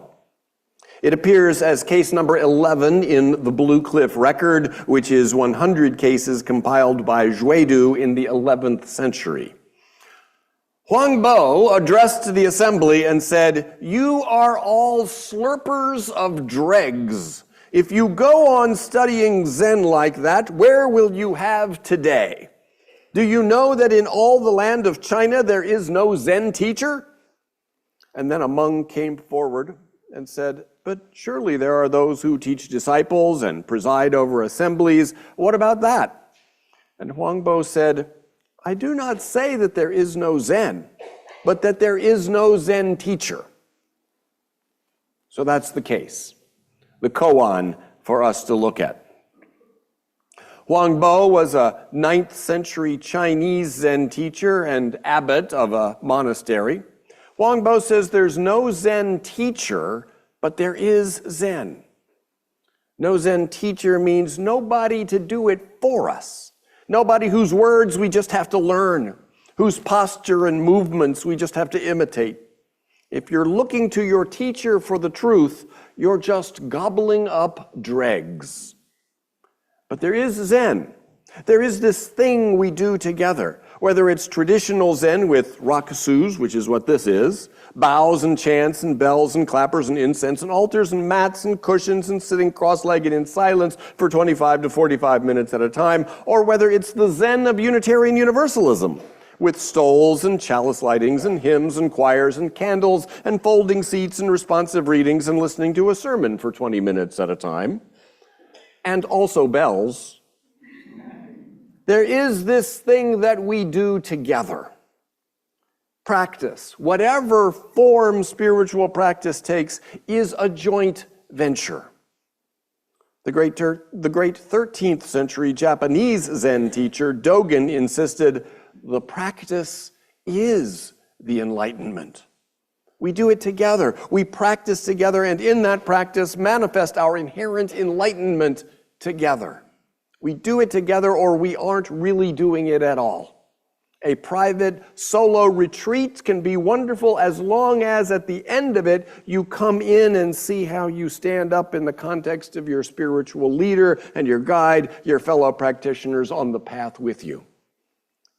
Speaker 2: It appears as case number 11 in the Blue Cliff Record, which is 100 cases compiled by Zhuedu in the 11th century. Huang Bo addressed the assembly and said, "You are all slurpers of dregs. If you go on studying Zen like that, where will you have today? Do you know that in all the land of China there is no Zen teacher?" And then a monk came forward and said, "But surely there are those who teach disciples and preside over assemblies. What about that?" And Huang Bo said, "I do not say that there is no Zen, but that there is no Zen teacher." So that's the case, the koan for us to look at. Huangbo was a 9th century Chinese Zen teacher and abbot of a monastery. Huangbo says there's no Zen teacher, but there is Zen. No Zen teacher means nobody to do it for us. Nobody whose words we just have to learn, whose posture and movements we just have to imitate. If you're looking to your teacher for the truth, you're just gobbling up dregs. But there is Zen. There is this thing we do together, whether it's traditional Zen with rakusus, which is what this is, bows and chants and bells and clappers and incense and altars and mats and cushions and sitting cross-legged in silence for 25 to 45 minutes at a time, or whether it's the Zen of Unitarian Universalism, with stoles and chalice lightings and hymns and choirs and candles and folding seats and responsive readings and listening to a sermon for 20 minutes at a time, and also bells. There is this thing that we do together. Practice, whatever form spiritual practice takes, is a joint venture. The great 13th century Japanese Zen teacher Dogen insisted, the practice is the enlightenment. We do it together. We practice together, and in that practice manifest our inherent enlightenment together. We do it together, or we aren't really doing it at all. A private solo retreat can be wonderful as long as at the end of it you come in and see how you stand up in the context of your spiritual leader and your guide, your fellow practitioners on the path with you.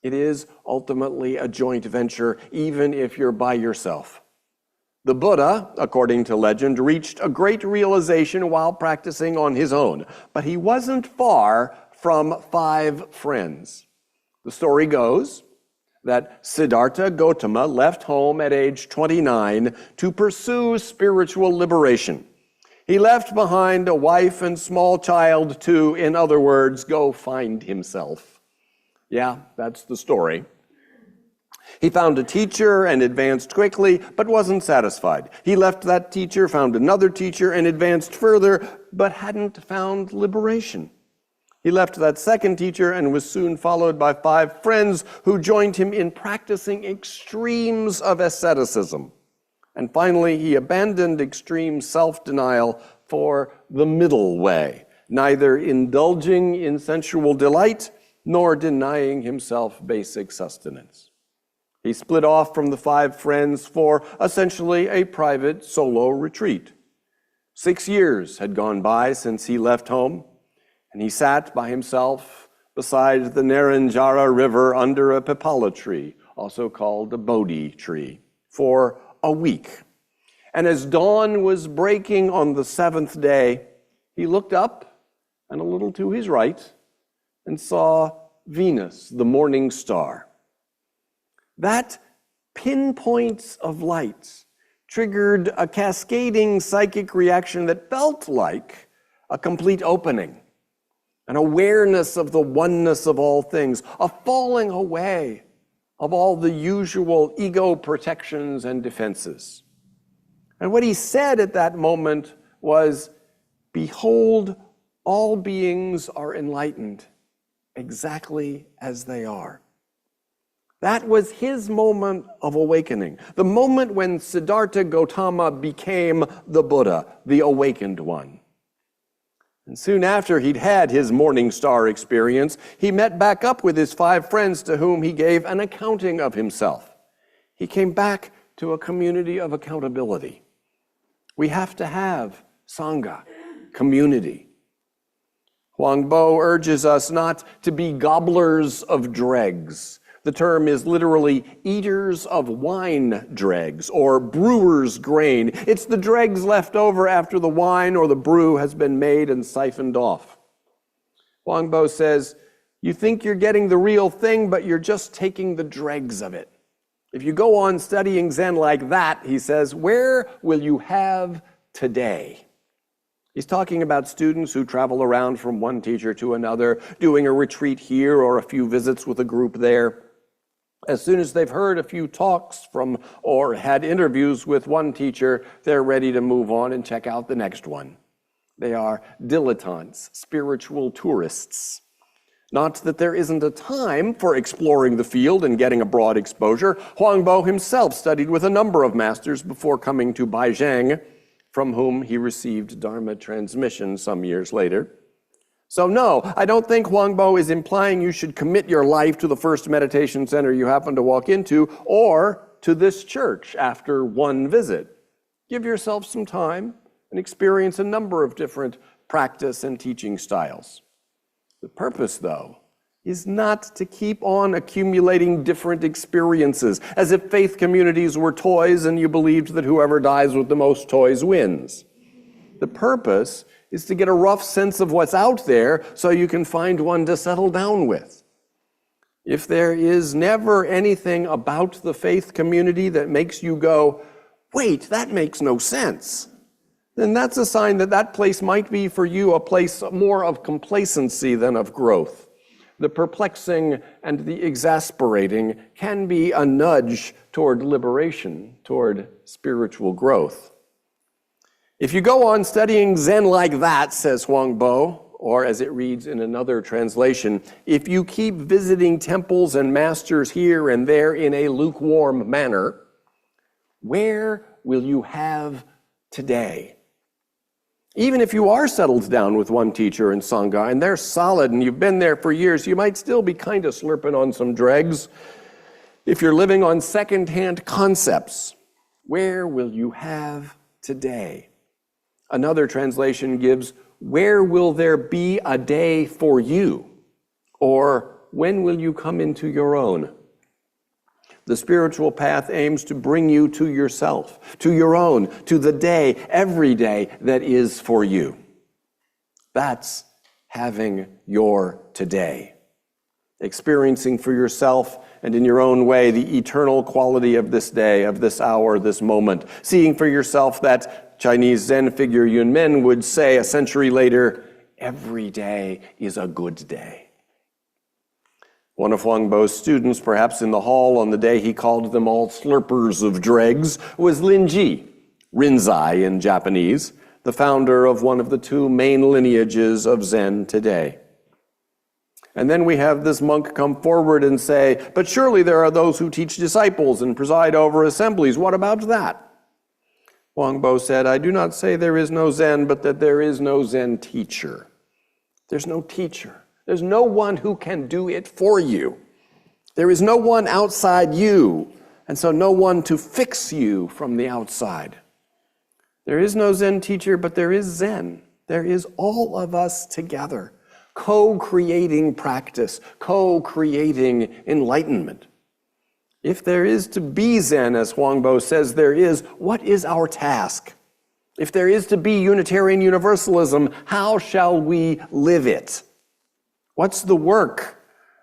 Speaker 2: It is ultimately a joint venture, even if you're by yourself. The Buddha, according to legend, reached a great realization while practicing on his own, but he wasn't far from 5 friends. The story goes that Siddhartha Gautama left home at age 29 to pursue spiritual liberation. He left behind a wife and small child to, in other words, go find himself. Yeah, that's the story. He found a teacher and advanced quickly, but wasn't satisfied. He left that teacher, found another teacher, and advanced further, but hadn't found liberation. He left that second teacher and was soon followed by 5 friends who joined him in practicing extremes of asceticism. And finally, he abandoned extreme self-denial for the middle way, neither indulging in sensual delight nor denying himself basic sustenance. He split off from the 5 friends for essentially a private solo retreat. 6 years had gone by since he left home, and he sat by himself beside the Naranjara River under a pipala tree, also called a Bodhi tree, for a week. And as dawn was breaking on the 7th day, he looked up and a little to his right and saw Venus, the morning star. That pinpoints of light triggered a cascading psychic reaction that felt like a complete opening, an awareness of the oneness of all things, a falling away of all the usual ego protections and defenses. And what he said at that moment was, "Behold, all beings are enlightened exactly as they are." That was his moment of awakening, the moment when Siddhartha Gautama became the Buddha, the awakened one. And soon after he'd had his morning star experience, he met back up with his 5 friends to whom he gave an accounting of himself. He came back to a community of accountability. We have to have Sangha, community. Huangbo urges us not to be gobblers of dregs. The term is literally eaters of wine dregs or brewer's grain. It's the dregs left over after the wine or the brew has been made and siphoned off. Huangbo says, you think you're getting the real thing, but you're just taking the dregs of it. If you go on studying Zen like that, he says, where will you have today? He's talking about students who travel around from one teacher to another, doing a retreat here or a few visits with a group there. As soon as they've heard a few talks from or had interviews with one teacher, they're ready to move on and check out the next one. They are dilettantes, spiritual tourists. Not that there isn't a time for exploring the field and getting a broad exposure. Huangbo himself studied with a number of masters before coming to Baizhang, from whom he received Dharma transmission some years later. So no, I don't think Huangbo is implying you should commit your life to the first meditation center you happen to walk into, or to this church after one visit. Give yourself some time and experience a number of different practice and teaching styles. The purpose, though, is not to keep on accumulating different experiences, as if faith communities were toys and you believed that whoever dies with the most toys wins. The purpose is to get a rough sense of what's out there so you can find one to settle down with. If there is never anything about the faith community that makes you go, wait, that makes no sense, then that's a sign that that place might be for you a place more of complacency than of growth. The perplexing and the exasperating can be a nudge toward liberation, toward spiritual growth. If you go on studying Zen like that, says Huangbo, or as it reads in another translation, if you keep visiting temples and masters here and there in a lukewarm manner, where will you have today? Even if you are settled down with one teacher and Sangha, and they're solid and you've been there for years, you might still be kind of slurping on some dregs. If you're living on second-hand concepts, where will you have today? Another translation gives, where will there be a day for you? Or when will you come into your own? The spiritual path aims to bring you to yourself, to your own, to the day, every day that is for you. That's having your today. Experiencing for yourself and in your own way the eternal quality of this day, of this hour, this moment. Seeing for yourself that Chinese Zen figure Yunmen would say a century later, every day is a good day. One of Huangbo's students, perhaps in the hall on the day he called them all slurpers of dregs, was Linji, Rinzai in Japanese, the founder of one of the two main lineages of Zen today. And then we have this monk come forward and say, but surely there are those who teach disciples and preside over assemblies. What about that? Huangbo said, I do not say there is no Zen, but that there is no Zen teacher. There's no teacher. There's no one who can do it for you. There is no one outside you, and so no one to fix you from the outside. There is no Zen teacher, but there is Zen. There is all of us together, co-creating practice, co-creating enlightenment. If there is to be Zen, as Huangbo says there is, what is our task? If there is to be Unitarian Universalism, how shall we live it? What's the work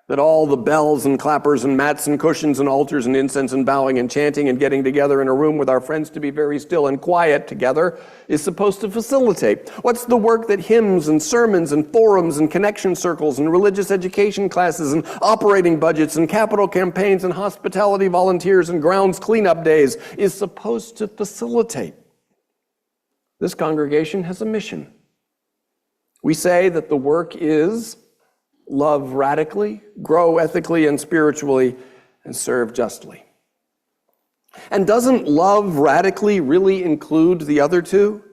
Speaker 2: that all the bells and clappers and mats and cushions and altars and incense and bowing and chanting and getting together in a room with our friends to be very still and quiet together is supposed to facilitate? What's the work that hymns and sermons and forums and connection circles and religious education classes and operating budgets and capital campaigns and hospitality volunteers and grounds cleanup days is supposed to facilitate? This congregation has a mission. We say that the work is love radically, grow ethically and spiritually, and serve justly. And doesn't love radically really include the other two?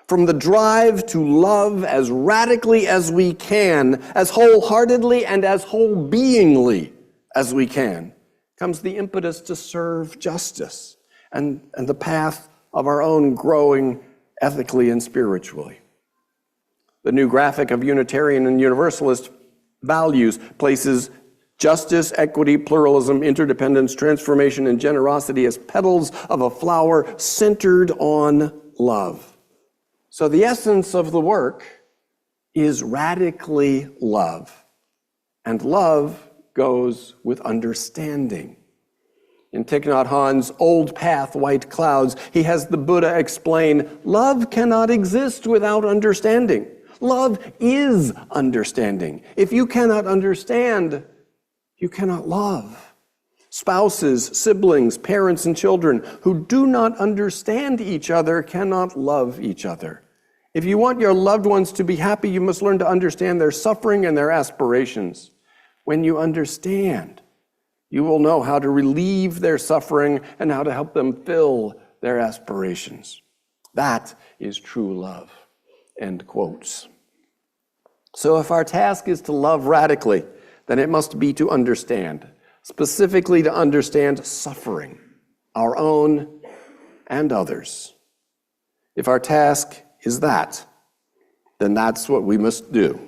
Speaker 2: From the drive to love as radically as we can, as wholeheartedly and as whole-beingly as we can, comes the impetus to serve justice and the path of our own growing ethically and spiritually. The new graphic of Unitarian and Universalist values places justice, equity, pluralism, interdependence, transformation, and generosity as petals of a flower centered on love. So the essence of the work is radically love. And love goes with understanding. In Thich Nhat Hanh's Old Path, White Clouds, he has the Buddha explain, love cannot exist without understanding. Love is understanding. If you cannot understand, you cannot love. Spouses, siblings, parents, and children who do not understand each other cannot love each other. If you want your loved ones to be happy, you must learn to understand their suffering and their aspirations. When you understand, you will know how to relieve their suffering and how to help them fill their aspirations. That is true love." End quotes. So if our task is to love radically, then it must be to understand, specifically to understand suffering, our own and others. If our task is that, then that's what we must do.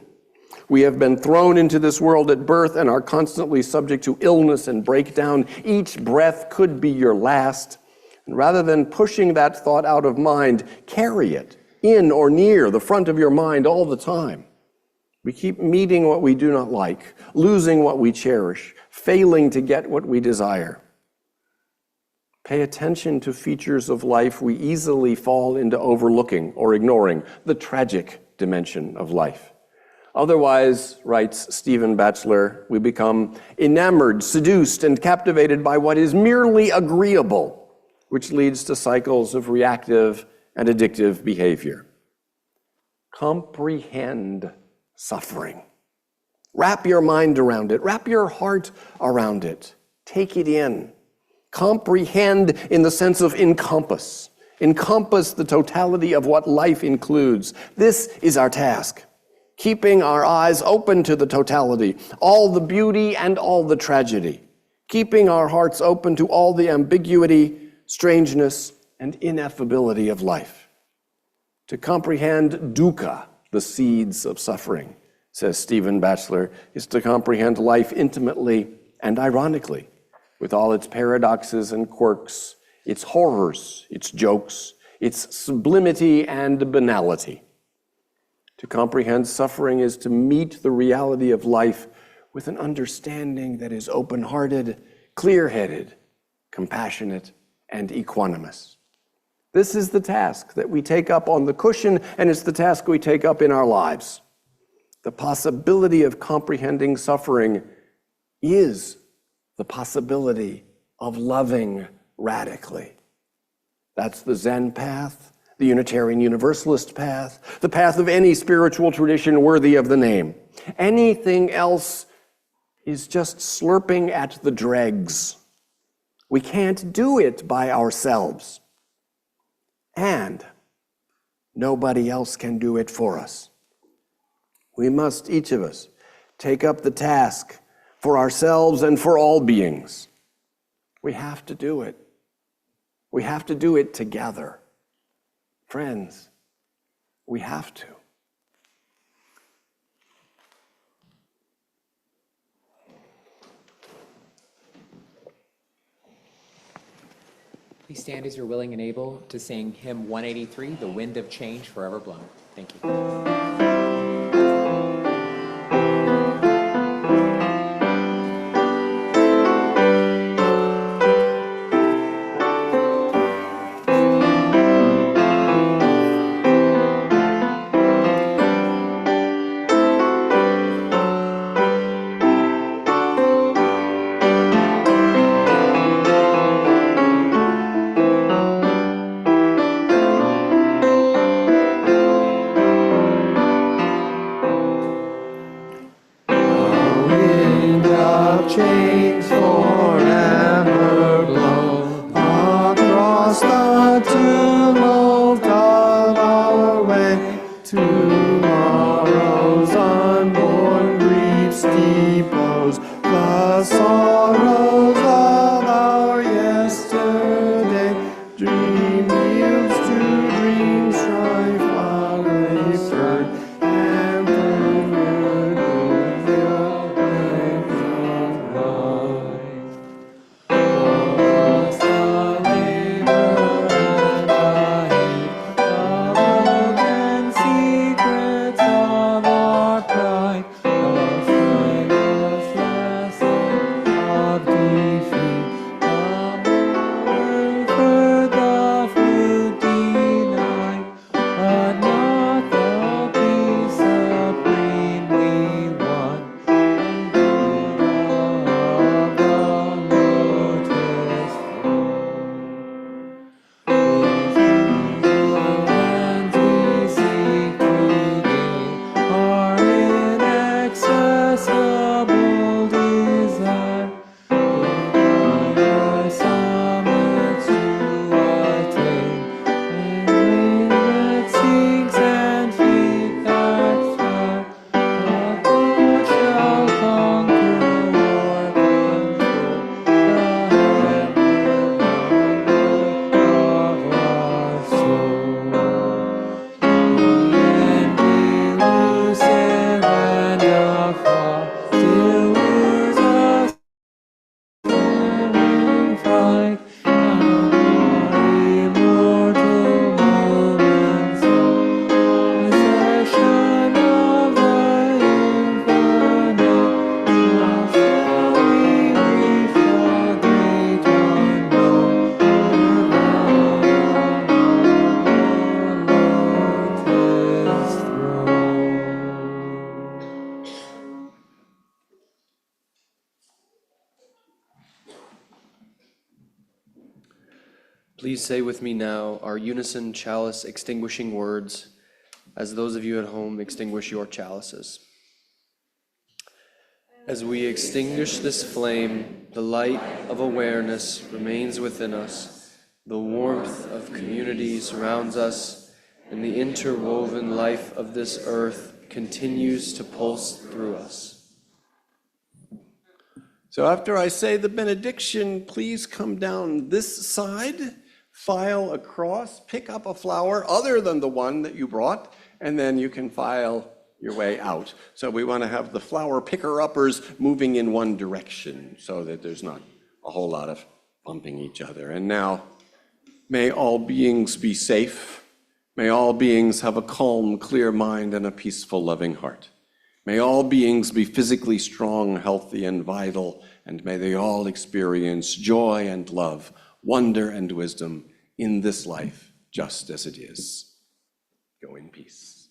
Speaker 2: We have been thrown into this world at birth and are constantly subject to illness and breakdown. Each breath could be your last. And rather than pushing that thought out of mind, carry it in or near the front of your mind all the time. We keep meeting what we do not like, losing what we cherish, failing to get what we desire. Pay attention to features of life we easily fall into overlooking or ignoring, the tragic dimension of life. Otherwise, writes Stephen Batchelor, we become enamored, seduced, and captivated by what is merely agreeable, which leads to cycles of reactive and addictive behavior. Comprehend suffering. Wrap your mind around it. Wrap your heart around it. Take it in. Comprehend in the sense of encompass. Encompass the totality of what life includes. This is our task. Keeping our eyes open to the totality, all the beauty and all the tragedy. Keeping our hearts open to all the ambiguity, strangeness, and ineffability of life. To comprehend dukkha, the seeds of suffering, says Stephen Batchelor, is to comprehend life intimately and ironically, with all its paradoxes and quirks, its horrors, its jokes, its sublimity and banality. To comprehend suffering is to meet the reality of life with an understanding that is open-hearted, clear-headed, compassionate, and equanimous. This is the task that we take up on the cushion, and it's the task we take up in our lives. The possibility of comprehending suffering is the possibility of loving radically. That's the Zen path, the Unitarian Universalist path, the path of any spiritual tradition worthy of the name. Anything else is just slurping at the dregs. We can't do it by ourselves. And nobody else can do it for us. We must, each of us, take up the task for ourselves and for all beings. We have to do it. We have to do it together. Friends, we have to.
Speaker 4: Please stand as you're willing and able to sing hymn 183, The Wind of Change Forever Blown. Thank you.
Speaker 3: Please say with me now our unison chalice extinguishing words as those of you at home extinguish your chalices. As we extinguish this flame, the light of awareness remains within us, the warmth of community surrounds us, and the interwoven life of this earth continues to pulse through us.
Speaker 2: So after I say the benediction, please come down this side, file across, pick up a flower other than the one that you brought, and then you can file your way out. So we want to have the flower picker-uppers moving in one direction so that there's not a whole lot of bumping each other. And now, may all beings be safe. May all beings have a calm, clear mind and a peaceful, loving heart. May all beings be physically strong, healthy, and vital, and may they all experience joy and love, wonder and wisdom in this life, just as it is. Go in peace.